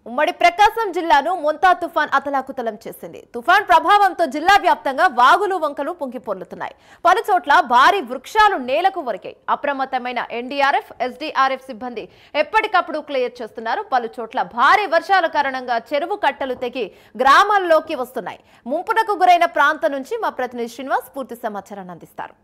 ఉమ్మడి ప్రకాశం జిల్లాను మొంతా తుఫాన్ అతలాకుతలం చేసింది. తుఫాన్ ప్రభావంతో జిల్లా వ్యాప్తంగా వాగులు వంకలు పొంగిపొర్లుతున్నాయి. పలు చోట్ల భారీ వృక్షాలు నేలకు ఒరిగాయి. అప్రమత్తమైన ఎన్డీఆర్ఎఫ్, ఎస్డీఆర్ఎఫ్ సిబ్బంది ఎప్పటికప్పుడు క్లియర్ చేస్తున్నారు. పలు చోట్ల భారీ వర్షాల కారణంగా చెరువు కట్టలు తెగి గ్రామాల్లోకి వస్తున్నాయి. ముంపునకు గురైన ప్రాంతం నుంచి మా ప్రతినిధి శ్రీనివాస్ పూర్తి సమాచారాన్ని అందిస్తారు.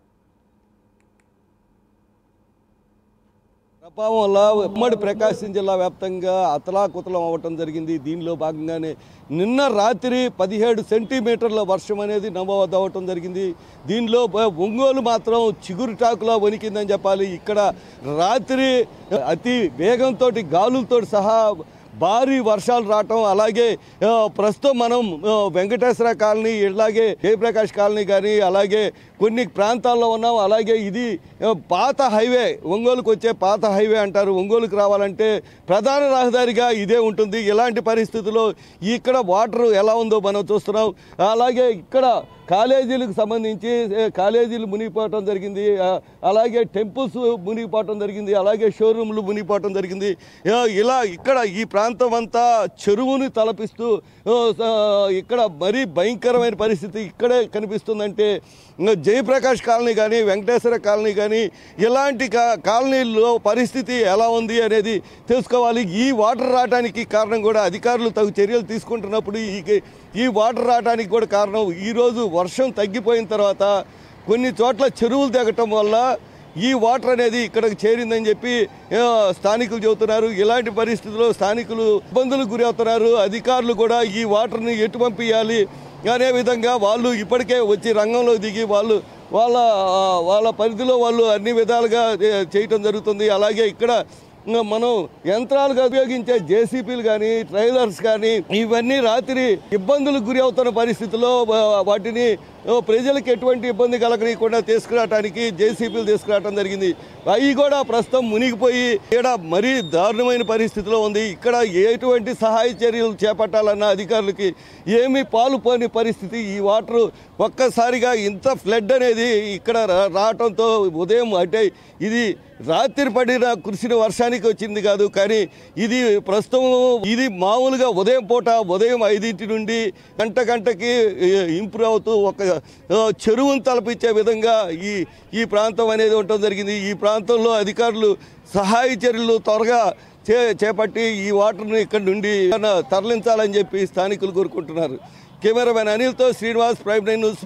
ప్రభావం వల్ల ఉమ్మడి ప్రకాశం జిల్లా వ్యాప్తంగా అతలాకుతలం అవ్వటం జరిగింది. దీనిలో భాగంగానే నిన్న రాత్రి 17 సెంటీమీటర్ల వర్షం అనేది నమోదు అవ్వటం జరిగింది. దీనిలో ఒంగోలు మాత్రం చిగురుటాకులా వణికిందని చెప్పాలి. ఇక్కడ రాత్రి అతి వేగంతో గాలులతో సహా భారీ వర్షాలు రావటం, అలాగే ప్రస్తుతం మనం వెంకటేశ్వర కాలనీ, ఇలాగే జయప్రకాష్ కాలనీ కానీ అలాగే కొన్ని ప్రాంతాల్లో ఉన్నాం. అలాగే ఇది పాత హైవే, ఒంగోలుకు వచ్చే పాత హైవే అంటారు. ఒంగోలుకు రావాలంటే ప్రధాన రహదారిగా ఇదే ఉంటుంది. ఇలాంటి పరిస్థితుల్లో ఇక్కడ వాటర్ ఎలా ఉందో మనం చూస్తున్నాం. అలాగే ఇక్కడ కాలేజీలకు సంబంధించి కాలేజీలు మునిగిపోవటం జరిగింది, అలాగే టెంపుల్స్ మునిగిపోవటం జరిగింది, అలాగే షోరూమ్లు మునిగిపోవటం జరిగింది. ఇలా ఇక్కడ ఈ ప్రాంతం అంతా చెరువుని తలపిస్తూ ఇక్కడ మరీ భయంకరమైన పరిస్థితి ఇక్కడే కనిపిస్తుందంటే జయప్రకాష్ కాలనీ కానీ వెంకటేశ్వర కాలనీ కానీ ఇలాంటి కాలనీల్లో పరిస్థితి ఎలా ఉంది అనేది తెలుసుకోవాలి. ఈ వాటర్ రావడానికి కారణం కూడా అధికారులు తగు చర్యలు తీసుకుంటున్నప్పుడు ఈ వాటర్ రావడానికి కూడా కారణం ఈరోజు వర్షం తగ్గిపోయిన తర్వాత కొన్ని చోట్ల చెరువులు తెగటం వల్ల ఈ వాటర్ అనేది ఇక్కడికి చేరిందని చెప్పి స్థానికులు చెబుతున్నారు. ఇలాంటి పరిస్థితుల్లో స్థానికులు ఇబ్బందులకు గురి అవుతున్నారు. అధికారులు కూడా ఈ వాటర్ని ఎటు పంపించాలి అనే విధంగా వాళ్ళు ఇప్పటికే వచ్చి రంగంలో దిగి వాళ్ళ పరిధిలో వాళ్ళు అన్ని విధాలుగా చేయటం జరుగుతుంది. అలాగే ఇక్కడ మనం యంత్రాలుగా ఉపయోగించే జేసీపీలు కానీ ట్రైలర్స్ కానీ ఇవన్నీ రాత్రి ఇబ్బందులకు గురి అవుతున్న పరిస్థితుల్లో వాటిని ప్రజలకు ఎటువంటి ఇబ్బంది కలగకుండా తీసుకురావడానికి జేసీపీలు తీసుకురావడం జరిగింది. అవి కూడా ప్రస్తుతం మునిగిపోయి ఇక్కడ మరీ దారుణమైన పరిస్థితిలో ఉంది. ఇక్కడ ఎటువంటి సహాయ చర్యలు చేపట్టాలన్న అధికారులకి ఏమీ పాలుపోని పరిస్థితి. ఈ వాటర్ ఒక్కసారిగా ఇంత ఫ్లడ్ అనేది ఇక్కడ రావడంతో ఉదయం అంటే ఇది రాత్రి పడిన కురిసిన వర్షానికి వచ్చింది కాదు, కానీ ఇది ప్రస్తుతం ఇది మామూలుగా ఉదయం పూట ఉదయం 5 నుండి గంటకి ఇంప్రూవ్ అవుతూ ఒక చెరువును తలపించే విధంగా ఈ ప్రాంతం అనేది ఉండటం జరిగింది. ఈ ప్రాంతంలో అధికారులు సహాయ చర్యలు త్వరగా చేపట్టి ఈ వాటర్ని ఇక్కడ నుండి తరలించాలని చెప్పి స్థానికులు కోరుకుంటున్నారు. కెమెరామెన్ అనిల్తో శ్రీనివాస్, ప్రైమ్9 న్యూస్.